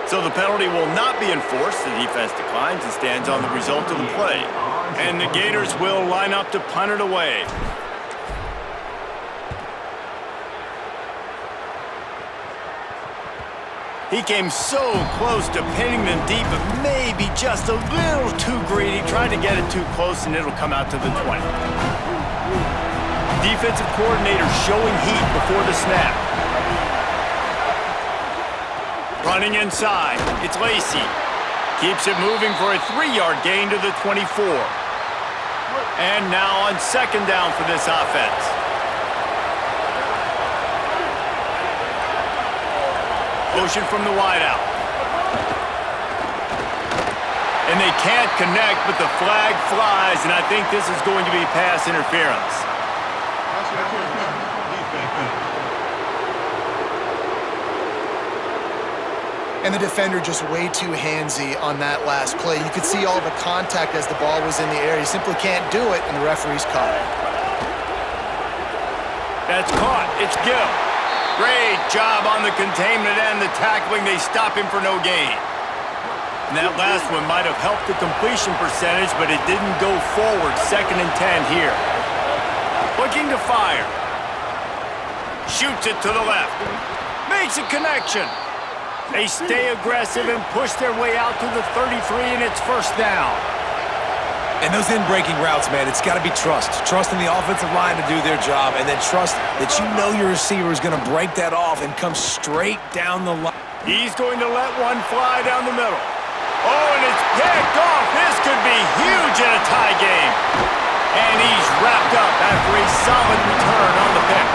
So the penalty will not be enforced. The defense declines and stands on the result of the play. And the Gators will line up to punt it away. He came so close to pinning them deep, but maybe just a little too greedy. Tried to get it too close, and it'll come out to the 20. Defensive coordinator showing heat before the snap. Running inside, it's Lacey. Keeps it moving for a 3-yard gain to the 24. And now on second down for this offense. Motion from the wideout. And they can't connect, but the flag flies, and I think this is going to be pass interference. And the defender just way too handsy on that last play. You could see all the contact as the ball was in the air. He simply can't do it, and the referee's caught it. That's caught. It's Gill. Great job on the containment and the tackling. They stop him for no gain. And that last one might have helped the completion percentage, but it didn't go forward. 2nd and 10 here. Looking to fire. Shoots it to the left. Makes a connection. They stay aggressive and push their way out to the 33, and it's first down. And those in-breaking routes, man, it's got to be trust. Trust in the offensive line to do their job, and then trust that you know your receiver is going to break that off and come straight down the line. He's going to let one fly down the middle. Oh, and it's picked off. This could be huge in a tie game. And he's wrapped up after a solid return on the pick.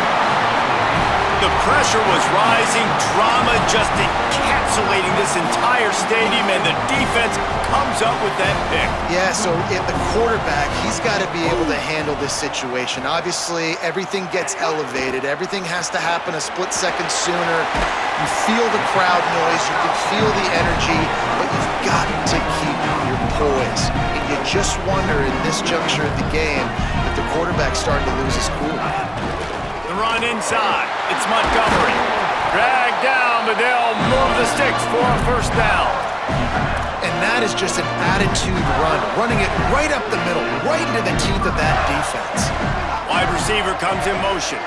The pressure was rising, drama just encapsulating this entire stadium, and the defense comes up with that pick. Yeah, so at the quarterback, he's got to be able to handle this situation. Obviously, everything gets elevated. Everything has to happen a split second sooner. You feel the crowd noise. You can feel the energy, but you've got to keep your poise. And you just wonder in this juncture of the game if the quarterback's starting to lose his cool. The run inside. It's Montgomery. Dragged down, but they'll move the sticks for a first down. And that is just an attitude run, running it right up the middle, right into the teeth of that defense. Wide receiver comes in motion.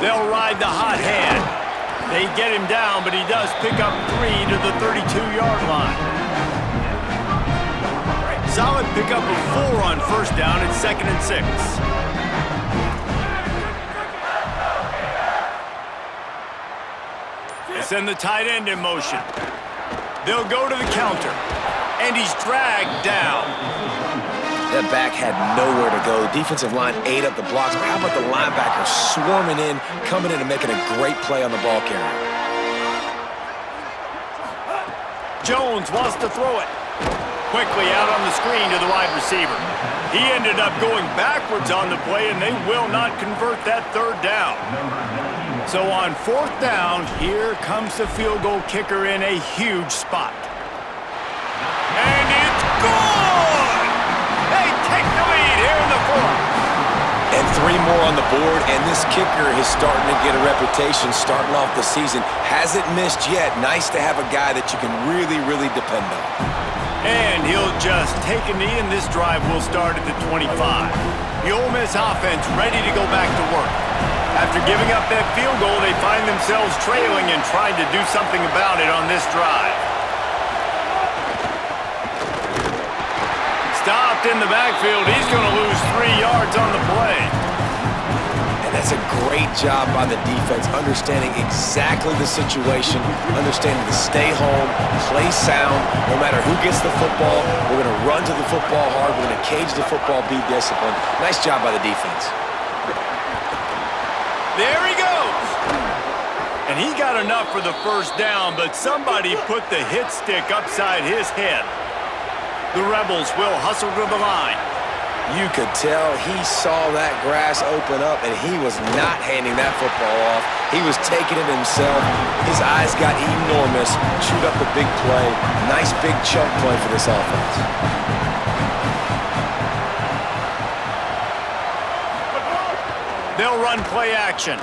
They'll ride the hot hand. They get him down, but he does pick up 3 to the 32-yard line. Solid pickup of 4 on first down. It's 2nd and 6. Send the tight end in motion. They'll go to the counter. And he's dragged down. That back had nowhere to go. Defensive line ate up the blocks. But how about the linebacker swarming in, coming in and making a great play on the ball carrier? Jones wants to throw it. Quickly out on the screen to the wide receiver. He ended up going backwards on the play, and they will not convert that 3rd down. So on 4th down, here comes the field goal kicker in a huge spot. And it's good! They take the lead here in the 4th. And 3 more on the board, and this kicker is starting to get a reputation starting off the season. Hasn't missed yet. Nice to have a guy that you can really, really depend on. And he'll just take a knee, and this drive will start at the 25. The Ole Miss offense ready to go back to work. After giving up that field goal, they find themselves trailing and trying to do something about it on this drive. Stopped in the backfield. He's going to lose 3 yards on the play. And that's a great job by the defense, understanding exactly the situation, understanding to stay home, play sound. No matter who gets the football, we're going to run to the football hard. We're going to cage the football, be disciplined. Nice job by the defense. There he goes. And he got enough for the first down, but somebody put the hit stick upside his head. The Rebels will hustle to the line. You could tell he saw that grass open up, and he was not handing that football off. He was taking it himself. His eyes got enormous. Chewed up the big play. Nice big chunk play for this offense. They'll run play action.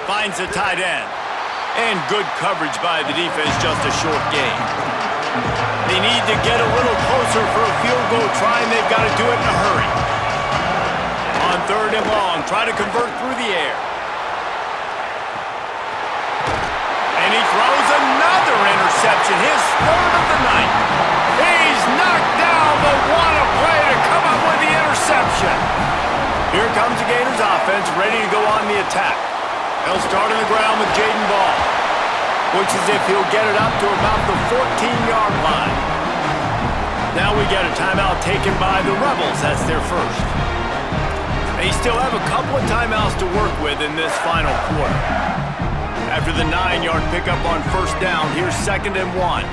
Finds the tight end. And good coverage by the defense, just a short gain. They need to get a little closer for a field goal try, and they've got to do it in a hurry. On 3rd and long, try to convert through the air. And he throws another interception, his 3rd of the night. He's knocked down, but what a play to come up with the interception. Here comes the Gators offense, ready to go on the attack. They'll start on the ground with Jaden Ball. Looks as if he'll get it up to about the 14-yard line. Now we get a timeout taken by the Rebels. That's their first. They still have a couple of timeouts to work with in this final quarter. After the 9-yard pickup on 1st down, here's 2nd and 1.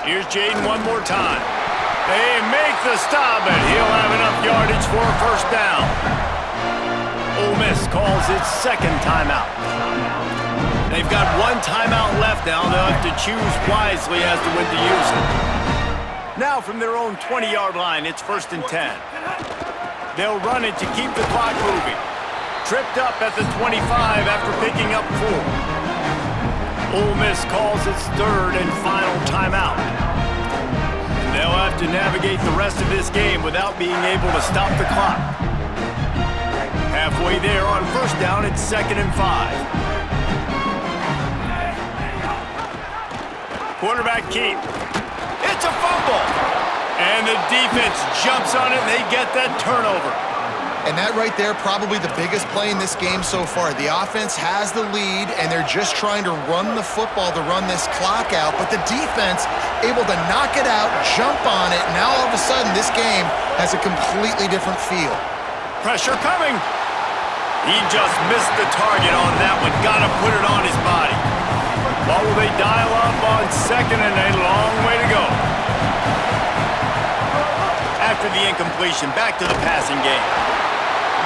Here's Jaden one more time. They make the stop, and he'll have enough yardage for a 1st down. Ole Miss calls its 2nd timeout. They've got one timeout left now. They'll have to choose wisely as to when to use it. Now from their own 20-yard line, it's 1st and 10. They'll run it to keep the clock moving. Tripped up at the 25 after picking up 4. Ole Miss calls its 3rd and final timeout. And they'll have to navigate the rest of this game without being able to stop the clock. Halfway there on 1st down, it's 2nd and 5. Quarterback keep. It's a fumble. And the defense jumps on it, and they get that turnover. And that right there, probably the biggest play in this game so far. The offense has the lead, and they're just trying to run the football to run this clock out. But the defense able to knock it out, jump on it. Now all of a sudden, this game has a completely different feel. Pressure coming. He just missed the target on that one. Got to put it on his body. What will they dial up on 2nd and a long way to go? After the incompletion, back to the passing game.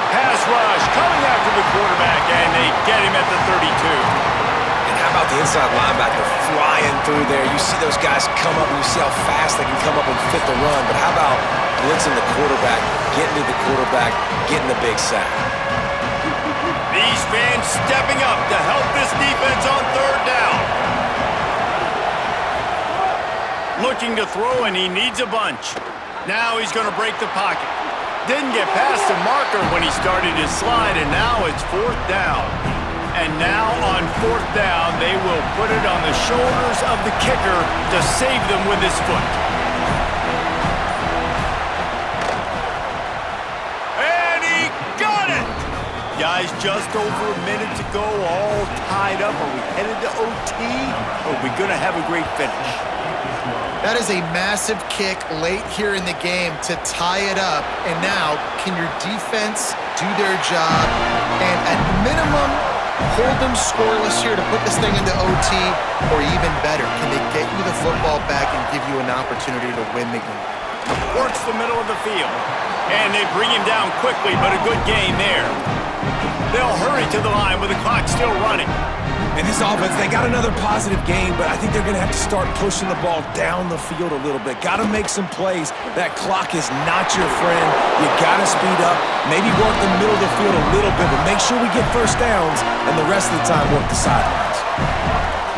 Pass rush coming after the quarterback, and they get him at the 32. And how about the inside linebacker flying through there? You see those guys come up, and you see how fast they can come up and fit the run. But how about blitzing the quarterback, getting to the quarterback, getting the big sack? These fans stepping up to help this defense on 3rd down. Looking to throw, and he needs a bunch. Now he's going to break the pocket. Didn't get past the marker when he started his slide, and now it's 4th down. And now on 4th down, they will put it on the shoulders of the kicker to save them with his foot. And he got it! Guys, just over a minute to go, all tied up. Are we headed to OT, or are we going to have a great finish? That is a massive kick late here in the game to tie it up. And now, can your defense do their job and at minimum hold them scoreless here to put this thing into OT? Or even better, can they get you the football back and give you an opportunity to win the game? Works the middle of the field. And they bring him down quickly, but a good gain there. They'll hurry to the line with the clock still running. And this offense, they got another positive game, but I think they're going to have to start pushing the ball down the field a little bit. Got to make some plays. That clock is not your friend. You got to speed up, maybe work the middle of the field a little bit, but make sure we get 1st downs, and the rest of the time work the sidelines.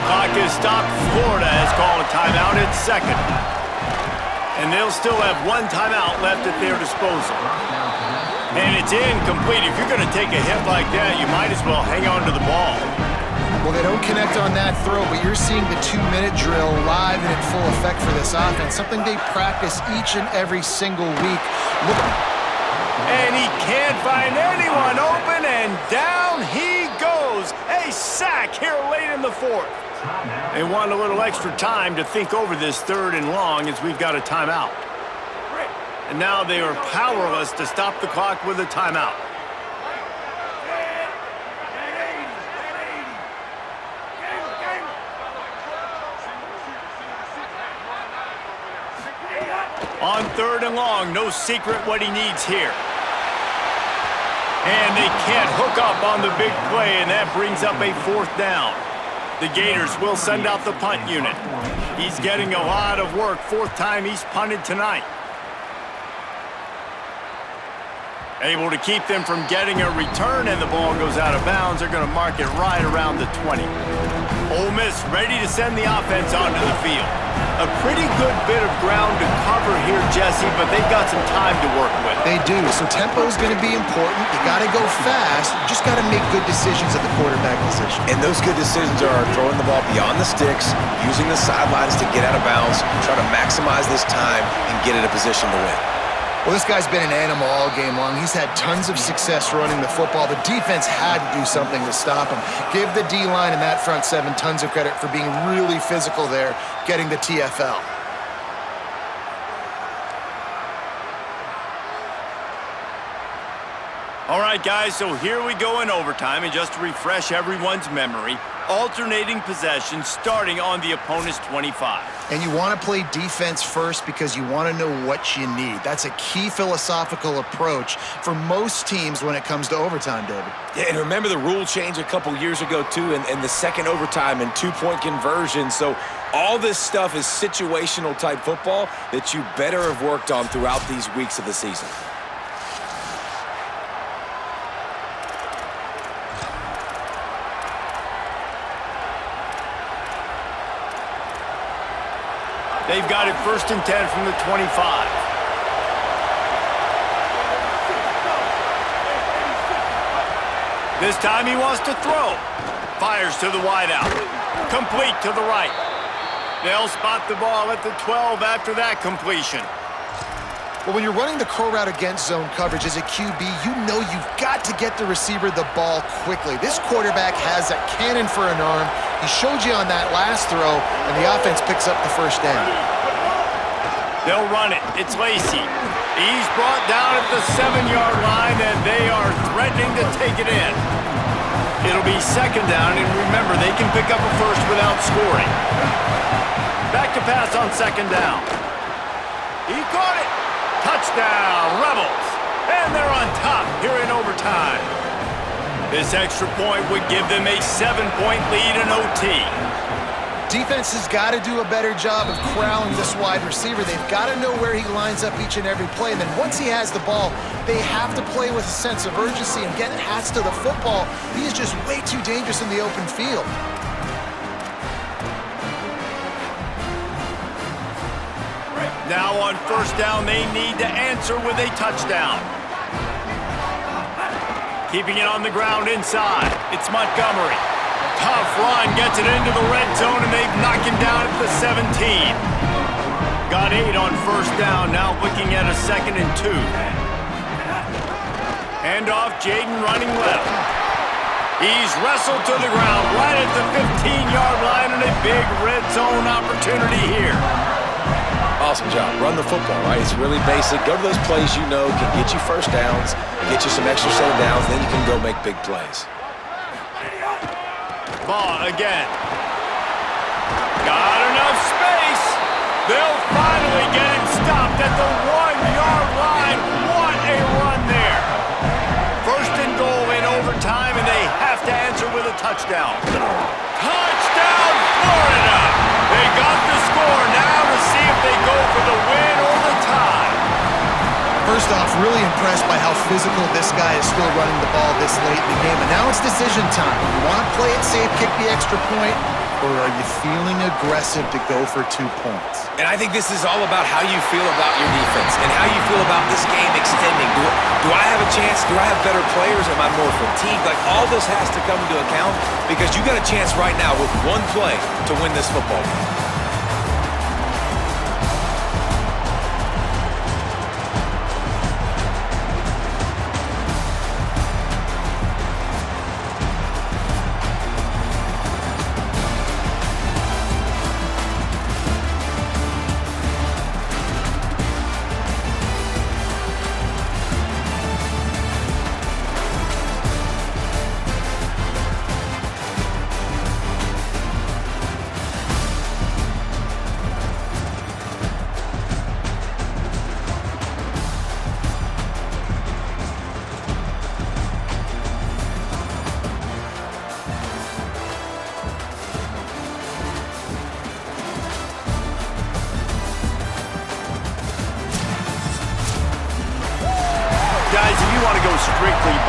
Clock is stopped. Florida has called a timeout at 2nd. And they'll still have one timeout left at their disposal. And it's incomplete. If you're going to take a hit like that, you might as well hang on to the ball. Well, they don't connect on that throw, but you're seeing the 2-minute drill live and in full effect for this offense, something they practice each and every single week. Look. And he can't find anyone open, and down he goes. A sack here late in the 4th. They want a little extra time to think over this 3rd and long as we've got a timeout. And now they are powerless to stop the clock with a timeout. On 3rd and long, no secret what he needs here. And they can't hook up on the big play, and that brings up a 4th down. The Gators will send out the punt unit. He's getting a lot of work. 4th time he's punted tonight. Able to keep them from getting a return, and the ball goes out of bounds. They're going to mark it right around the 20. Ole Miss ready to send the offense onto the field. A pretty good bit of ground to cover here, Jesse, but they've got some time to work with. They do, so tempo is going to be important. You got to go fast. You just got to make good decisions at the quarterback position. And those good decisions are throwing the ball beyond the sticks, using the sidelines to get out of bounds, try to maximize this time and get in a position to win. Well, this guy's been an animal all game long. He's had tons of success running the football. The defense had to do something to stop him. Give the D-line and that front seven tons of credit for being really physical there, getting the TFL. All right, guys, so here we go in overtime, and just to refresh everyone's memory, alternating possession starting on the opponent's 25. And you want to play defense first because you want to know what you need. That's a key philosophical approach for most teams when it comes to overtime, David. Yeah, and remember the rule change a couple years ago, too, and the second overtime and two-point conversion. So all this stuff is situational type football that you better have worked on throughout these weeks of the season. They've got it 1st and 10 from the 25. This time he wants to throw. Fires to the wideout. Complete to the right. They'll spot the ball at the 12 after that completion. Well, when you're running the curl route against zone coverage as a QB, you know you've got to get the receiver the ball quickly. This quarterback has a cannon for an arm. He showed you on that last throw, and the offense picks up the first down. They'll run it. It's Lacey. He's brought down at the 7-yard line, and they are threatening to take it in. It'll be 2nd down, and remember, they can pick up a first without scoring. Back to pass on 2nd down. He caught it. Touchdown, Rebels. And they're on top here in overtime. This extra point would give them a 7-point lead in OT. Defense has got to do a better job of corralling this wide receiver. They've got to know where he lines up each and every play. And then once he has the ball, they have to play with a sense of urgency and get Hats to the football. He is just way too dangerous in the open field. Now on 1st down, they need to answer with a touchdown. Keeping it on the ground inside. It's Montgomery. Tough run, gets it into the red zone, and they've knocked him down at the 17. Got 8 on 1st down, now looking at a 2nd and 2. Hand off, Jaden running left. He's wrestled to the ground right at the 15-yard line, and a big red zone opportunity here. Awesome job. Run the football, right? It's really basic. Go to those plays you know can get you first downs, get you some extra set of downs, then you can go make big plays. Ball again. Got enough space. They'll finally get him stopped at the 1-yard line. What a run there. 1st and goal in overtime, and they have to answer with a touchdown. Touchdown, Florida! They got the score now to see if they go for the win or the tie. First off, really impressed by how physical this guy is still running the ball this late in the game. And now it's decision time. You want to play it safe, kick the extra point, or are you feeling aggressive to go for 2 points? And I think this is all about how you feel about your defense and how you feel about this game extending. Do I have a chance? Do I have better players? Am I more fatigued? Like, all this has to come into account because you got a chance right now with one play to win this football game.